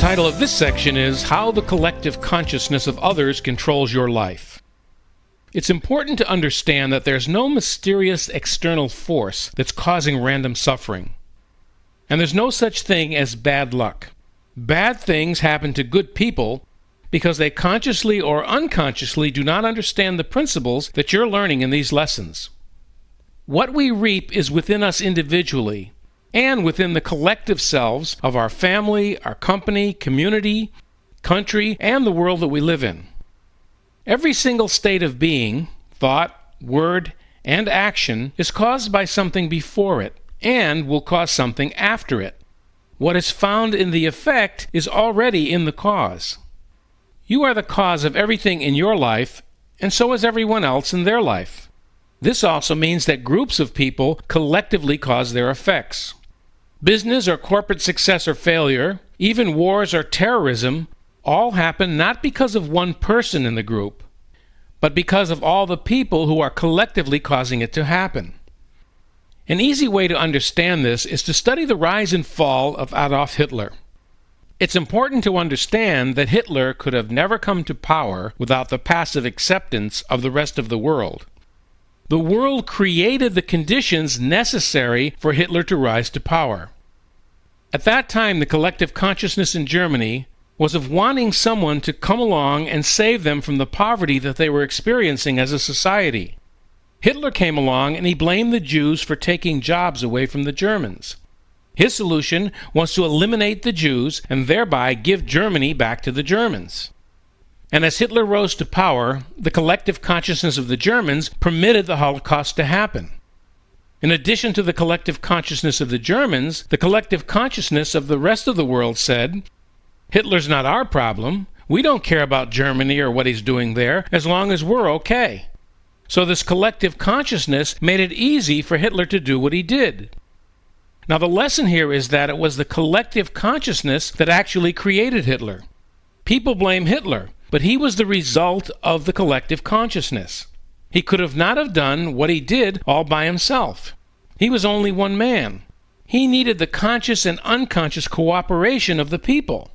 title of this section is How the Collective Consciousness of Others Controls Your Life. It's important to understand that there's no mysterious external force that's causing random suffering. And there's no such thing as bad luck. Bad things happen to good people because they consciously or unconsciously do not understand the principles that you're learning in these lessons. What we reap is within us individually and within the collective selves of our family, our company, community, country, and the world that we live in. Every single state of being, thought, word, and action is caused by something before it and will cause something after it. What is found in the effect is already in the cause. You are the cause of everything in your life, and so is everyone else in their life. This also means that groups of people collectively cause their effects. Business or corporate success or failure, even wars or terrorism, all happen not because of one person in the group, but because of all the people who are collectively causing it to happen. An easy way to understand this is to study the rise and fall of Adolf Hitler. It's important to understand that Hitler could have never come to power without the passive acceptance of the rest of the world. The world created the conditions necessary for Hitler to rise to power. At that time, the collective consciousness in Germany was of wanting someone to come along and save them from the poverty that they were experiencing as a society. Hitler came along and he blamed the Jews for taking jobs away from the Germans. His solution was to eliminate the Jews and thereby give Germany back to the Germans. And as Hitler rose to power, the collective consciousness of the Germans permitted the Holocaust to happen. In addition to the collective consciousness of the Germans, the collective consciousness of the rest of the world said, "Hitler's not our problem. We don't care about Germany or what he's doing there, as long as we're okay." So this collective consciousness made it easy for Hitler to do what he did. Now the lesson here is that it was the collective consciousness that actually created Hitler. People blame Hitler, but he was the result of the collective consciousness. He could have not have done what he did all by himself. He was only one man. He needed the conscious and unconscious cooperation of the people.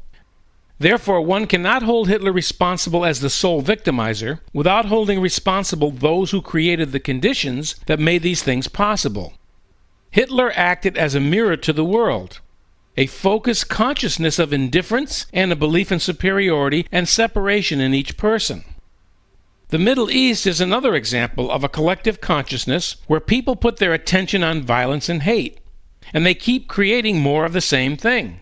Therefore, one cannot hold Hitler responsible as the sole victimizer without holding responsible those who created the conditions that made these things possible. Hitler acted as a mirror to the world, a focused consciousness of indifference and a belief in superiority and separation in each person. The Middle East is another example of a collective consciousness where people put their attention on violence and hate, and they keep creating more of the same thing.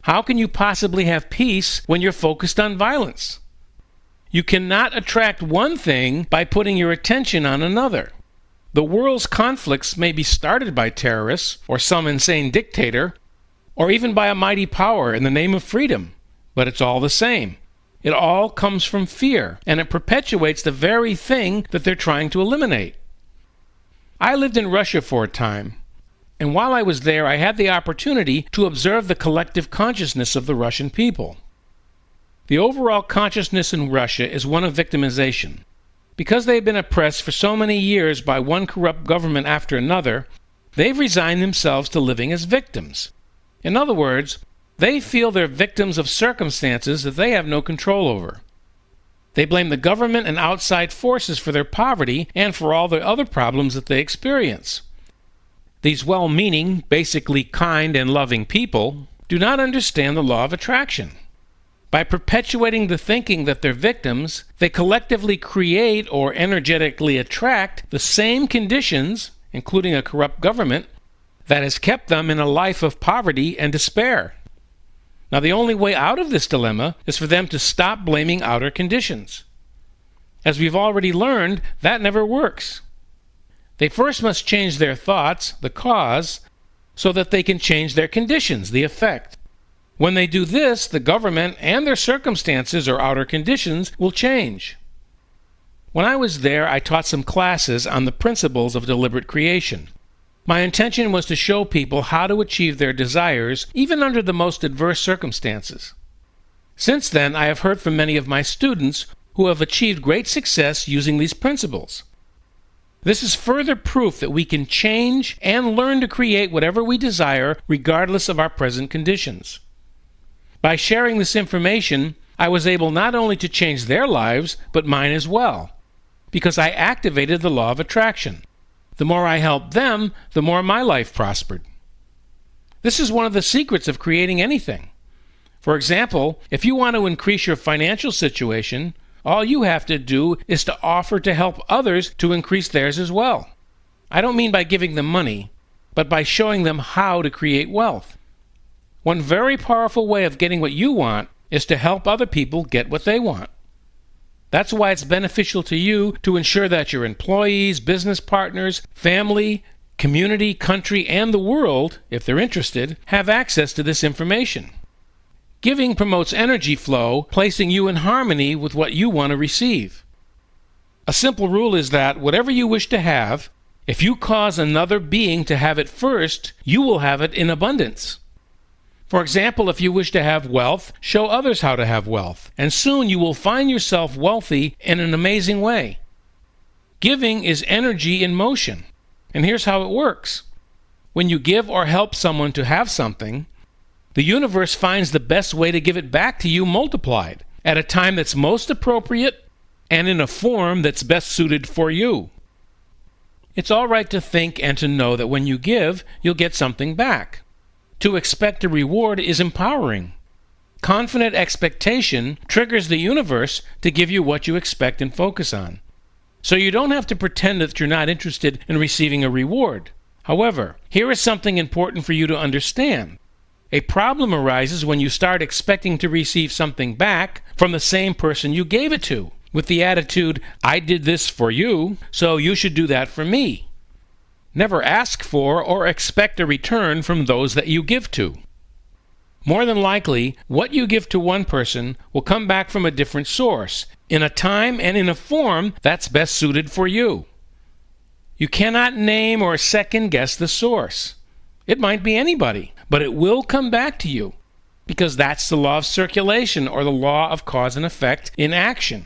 How can you possibly have peace when you're focused on violence? You cannot attract one thing by putting your attention on another. The world's conflicts may be started by terrorists or some insane dictator, or even by a mighty power in the name of freedom, but it's all the same. It all comes from fear, and it perpetuates the very thing that they're trying to eliminate. I lived in Russia for a time, and while I was there, I had the opportunity to observe the collective consciousness of the Russian people. The overall consciousness in Russia is one of victimization. Because they've been oppressed for so many years by one corrupt government after another, they've resigned themselves to living as victims. In other words, they feel they're victims of circumstances that they have no control over. They blame the government and outside forces for their poverty and for all the other problems that they experience. These well-meaning, basically kind and loving people do not understand the law of attraction. By perpetuating the thinking that they're victims, they collectively create or energetically attract the same conditions, including a corrupt government, that has kept them in a life of poverty and despair. Now, the only way out of this dilemma is for them to stop blaming outer conditions. As we've already learned, that never works. They first must change their thoughts, the cause, so that they can change their conditions, the effect. When they do this, the government and their circumstances or outer conditions will change. When I was there, I taught some classes on the principles of deliberate creation. My intention was to show people how to achieve their desires, even under the most adverse circumstances. Since then, I have heard from many of my students who have achieved great success using these principles. This is further proof that we can change and learn to create whatever we desire regardless of our present conditions. By sharing this information, I was able not only to change their lives, but mine as well, because I activated the law of attraction. The more I helped them, the more my life prospered. This is one of the secrets of creating anything. For example, if you want to increase your financial situation, all you have to do is to offer to help others to increase theirs as well. I don't mean by giving them money, but by showing them how to create wealth. One very powerful way of getting what you want is to help other people get what they want. That's why it's beneficial to you to ensure that your employees, business partners, family, community, country, and the world, if they're interested, have access to this information. Giving promotes energy flow, placing you in harmony with what you want to receive. A simple rule is that whatever you wish to have, if you cause another being to have it first, you will have it in abundance. For example, if you wish to have wealth, show others how to have wealth, and soon you will find yourself wealthy in an amazing way. Giving is energy in motion, and here's how it works. When you give or help someone to have something, the universe finds the best way to give it back to you multiplied, at a time that's most appropriate and in a form that's best suited for you. It's all right to think and to know that when you give, you'll get something back. To expect a reward is empowering. Confident expectation triggers the universe to give you what you expect and focus on. So you don't have to pretend that you're not interested in receiving a reward. However, here is something important for you to understand. A problem arises when you start expecting to receive something back from the same person you gave it to, with the attitude, "I did this for you, so you should do that for me." Never ask for or expect a return from those that you give to. More than likely, what you give to one person will come back from a different source, in a time and in a form that's best suited for you. You cannot name or second-guess the source. It might be anybody, but it will come back to you, because that's the law of circulation, or the law of cause and effect in action.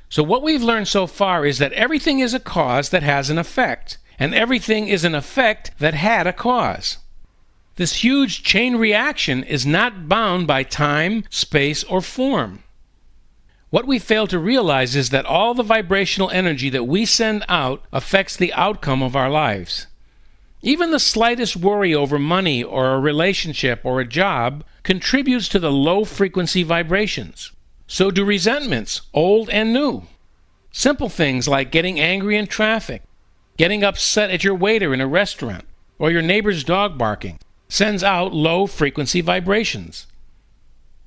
So what we've learned so far is that everything is a cause that has an effect, and everything is an effect that had a cause. This huge chain reaction is not bound by time, space, or form. What we fail to realize is that all the vibrational energy that we send out affects the outcome of our lives. Even the slightest worry over money or a relationship or a job contributes to the low-frequency vibrations. So do resentments, old and new. Simple things like getting angry in traffic, getting upset at your waiter in a restaurant, or your neighbor's dog barking, sends out low-frequency vibrations.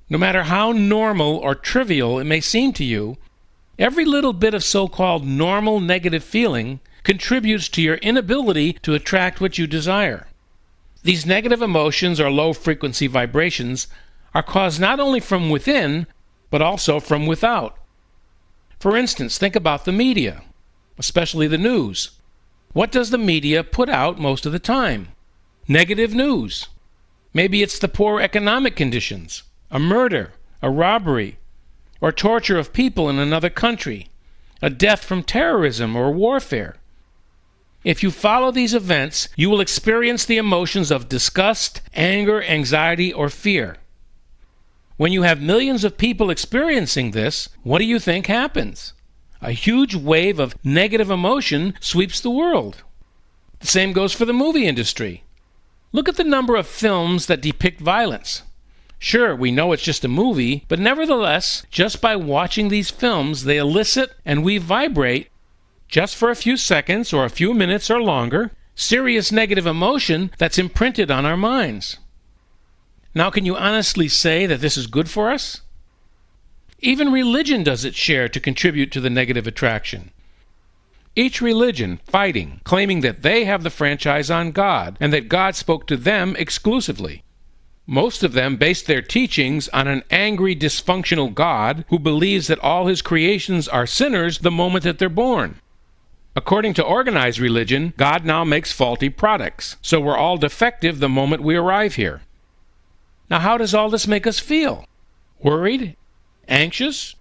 No matter how normal or trivial it may seem to you, every little bit of so-called normal negative feeling contributes to your inability to attract what you desire. These negative emotions or low-frequency vibrations are caused not only from within, but also from without. For instance, think about the media, especially the news. What does the media put out most of the time? Negative news. Maybe it's the poor economic conditions, a murder, a robbery, or torture of people in another country, a death from terrorism or warfare. If you follow these events, you will experience the emotions of disgust, anger, anxiety, or fear. When you have millions of people experiencing this, what do you think happens? A huge wave of negative emotion sweeps the world. The same goes for the movie industry. Look at the number of films that depict violence. Sure, we know it's just a movie, but nevertheless, just by watching these films, they elicit and we vibrate, just for a few seconds or a few minutes or longer, serious negative emotion that's imprinted on our minds. Now, can you honestly say that this is good for us? Even religion does its share to contribute to the negative attraction. Each religion fighting, claiming that they have the franchise on God and that God spoke to them exclusively. Most of them base their teachings on an angry, dysfunctional God who believes that all his creations are sinners the moment that they're born. According to organized religion, God now makes faulty products, so we're all defective the moment we arrive here. Now, how does all this make us feel? Worried? Anxious?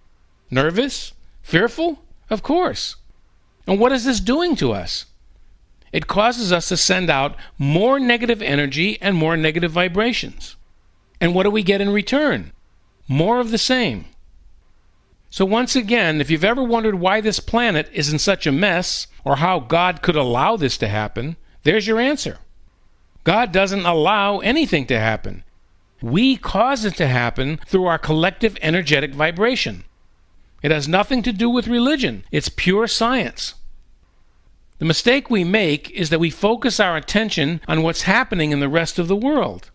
Nervous? Fearful? Of course. And what is this doing to us? It causes us to send out more negative energy and more negative vibrations. And what do we get in return? More of the same. So once again, if you've ever wondered why this planet is in such a mess, or how God could allow this to happen, there's your answer. God doesn't allow anything to happen. We cause it to happen through our collective energetic vibration. It has nothing to do with religion. It's pure science. The mistake we make is that we focus our attention on what's happening in the rest of the world.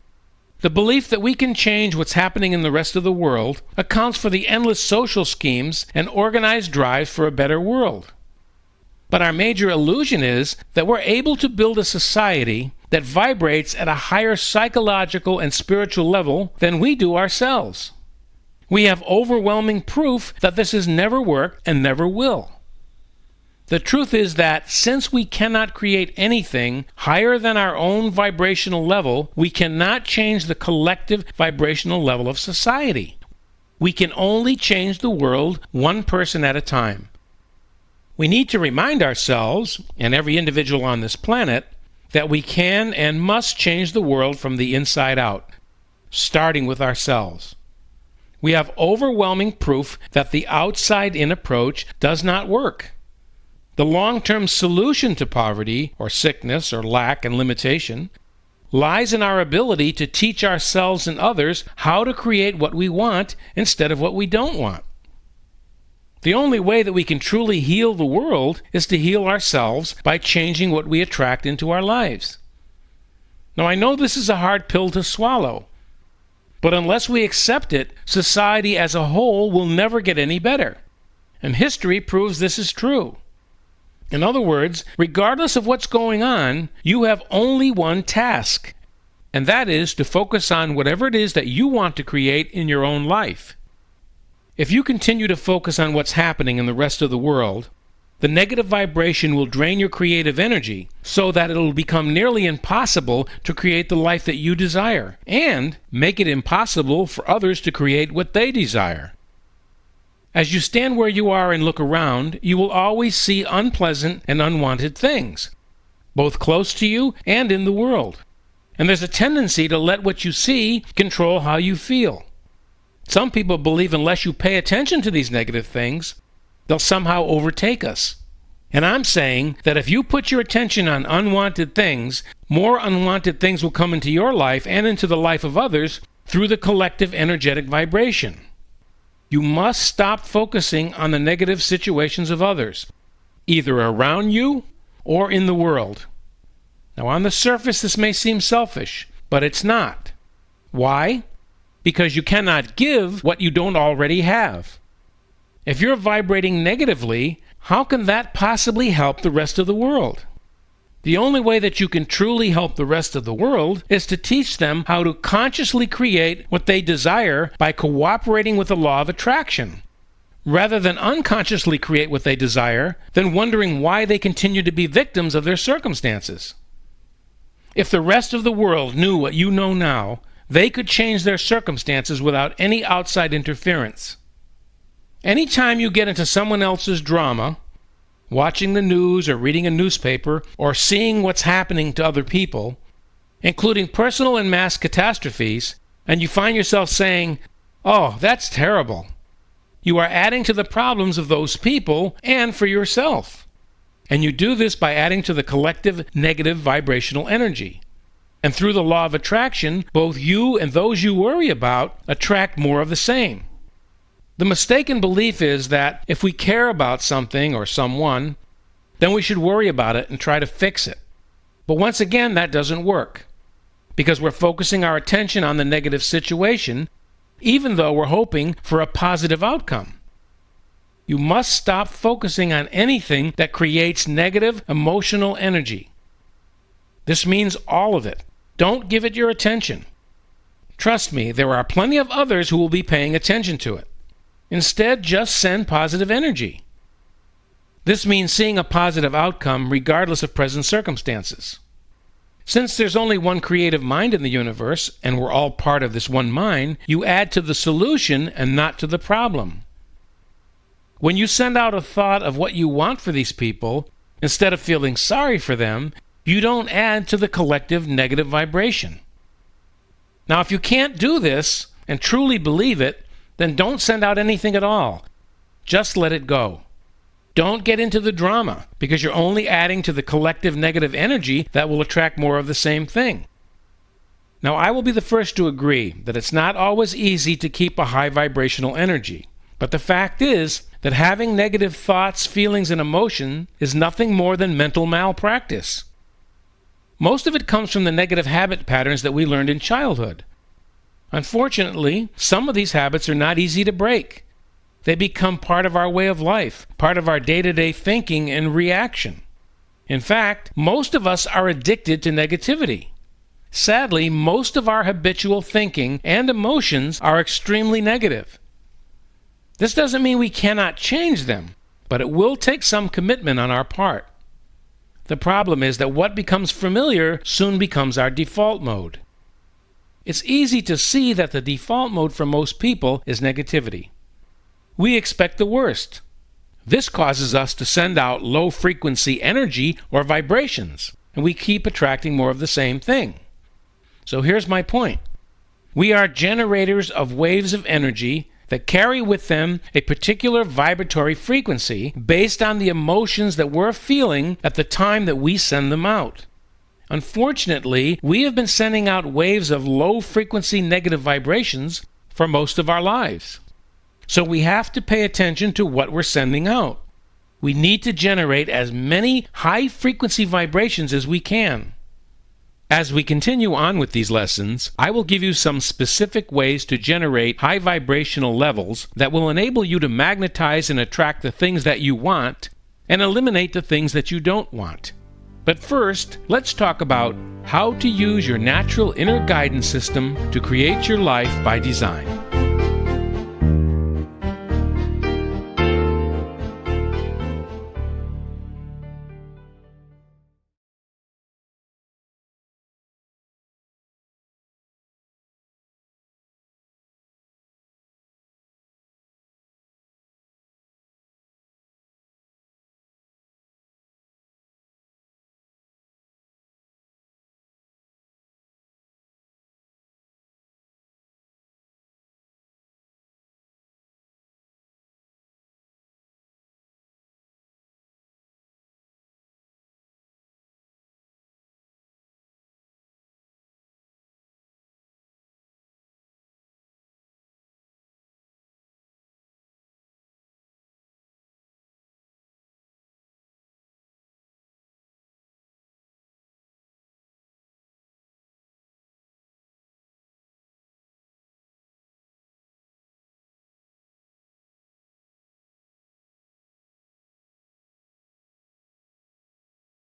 The belief that we can change what's happening in the rest of the world accounts for the endless social schemes and organized drives for a better world. But our major illusion is that we're able to build a society that vibrates at a higher psychological and spiritual level than we do ourselves. We have overwhelming proof that this has never worked and never will. The truth is that since we cannot create anything higher than our own vibrational level, we cannot change the collective vibrational level of society. We can only change the world one person at a time. We need to remind ourselves, and every individual on this planet, that we can and must change the world from the inside out, starting with ourselves. We have overwhelming proof that the outside-in approach does not work. The long-term solution to poverty, or sickness, or lack and limitation, lies in our ability to teach ourselves and others how to create what we want instead of what we don't want. The only way that we can truly heal the world is to heal ourselves by changing what we attract into our lives. Now, I know this is a hard pill to swallow, but unless we accept it, society as a whole will never get any better. And history proves this is true. In other words, regardless of what's going on, you have only one task, and that is to focus on whatever it is that you want to create in your own life. If you continue to focus on what's happening in the rest of the world, the negative vibration will drain your creative energy so that it will become nearly impossible to create the life that you desire, and make it impossible for others to create what they desire. As you stand where you are and look around, you will always see unpleasant and unwanted things, both close to you and in the world. And there's a tendency to let what you see control how you feel. Some people believe unless you pay attention to these negative things, they'll somehow overtake us. And I'm saying that if you put your attention on unwanted things, more unwanted things will come into your life and into the life of others through the collective energetic vibration. You must stop focusing on the negative situations of others, either around you or in the world. Now, on the surface, this may seem selfish, but it's not. Why? Because you cannot give what you don't already have. If you're vibrating negatively, how can that possibly help the rest of the world? The only way that you can truly help the rest of the world is to teach them how to consciously create what they desire by cooperating with the law of attraction, rather than unconsciously create what they desire, then wondering why they continue to be victims of their circumstances. If the rest of the world knew what you know now, they could change their circumstances without any outside interference. Anytime you get into someone else's drama, watching the news or reading a newspaper or seeing what's happening to other people, including personal and mass catastrophes, and you find yourself saying, "Oh, that's terrible," you are adding to the problems of those people and for yourself. And you do this by adding to the collective negative vibrational energy. And through the law of attraction, both you and those you worry about attract more of the same. The mistaken belief is that if we care about something or someone, then we should worry about it and try to fix it. But once again, that doesn't work, because we're focusing our attention on the negative situation, even though we're hoping for a positive outcome. You must stop focusing on anything that creates negative emotional energy. This means all of it. Don't give it your attention. Trust me, there are plenty of others who will be paying attention to it. Instead, just send positive energy. This means seeing a positive outcome regardless of present circumstances. Since there's only one creative mind in the universe, and we're all part of this one mind, you add to the solution and not to the problem. When you send out a thought of what you want for these people, instead of feeling sorry for them, you don't add to the collective negative vibration. Now, if you can't do this and truly believe it, then don't send out anything at all. Just let it go. Don't get into the drama, because you're only adding to the collective negative energy that will attract more of the same thing. Now, I will be the first to agree that it's not always easy to keep a high vibrational energy. But the fact is that having negative thoughts, feelings, and emotion is nothing more than mental malpractice. Most of it comes from the negative habit patterns that we learned in childhood. Unfortunately, some of these habits are not easy to break. They become part of our way of life, part of our day-to-day thinking and reaction. In fact, most of us are addicted to negativity. Sadly, most of our habitual thinking and emotions are extremely negative. This doesn't mean we cannot change them, but it will take some commitment on our part. The problem is that what becomes familiar soon becomes our default mode. It's easy to see that the default mode for most people is negativity. We expect the worst. This causes us to send out low-frequency energy or vibrations, and we keep attracting more of the same thing. So here's my point. We are generators of waves of energy that carry with them a particular vibratory frequency based on the emotions that we're feeling at the time that we send them out. Unfortunately, we have been sending out waves of low-frequency negative vibrations for most of our lives. So we have to pay attention to what we're sending out. We need to generate as many high-frequency vibrations as we can. As we continue on with these lessons, I will give you some specific ways to generate high vibrational levels that will enable you to magnetize and attract the things that you want and eliminate the things that you don't want. But first, let's talk about how to use your natural inner guidance system to create your life by design.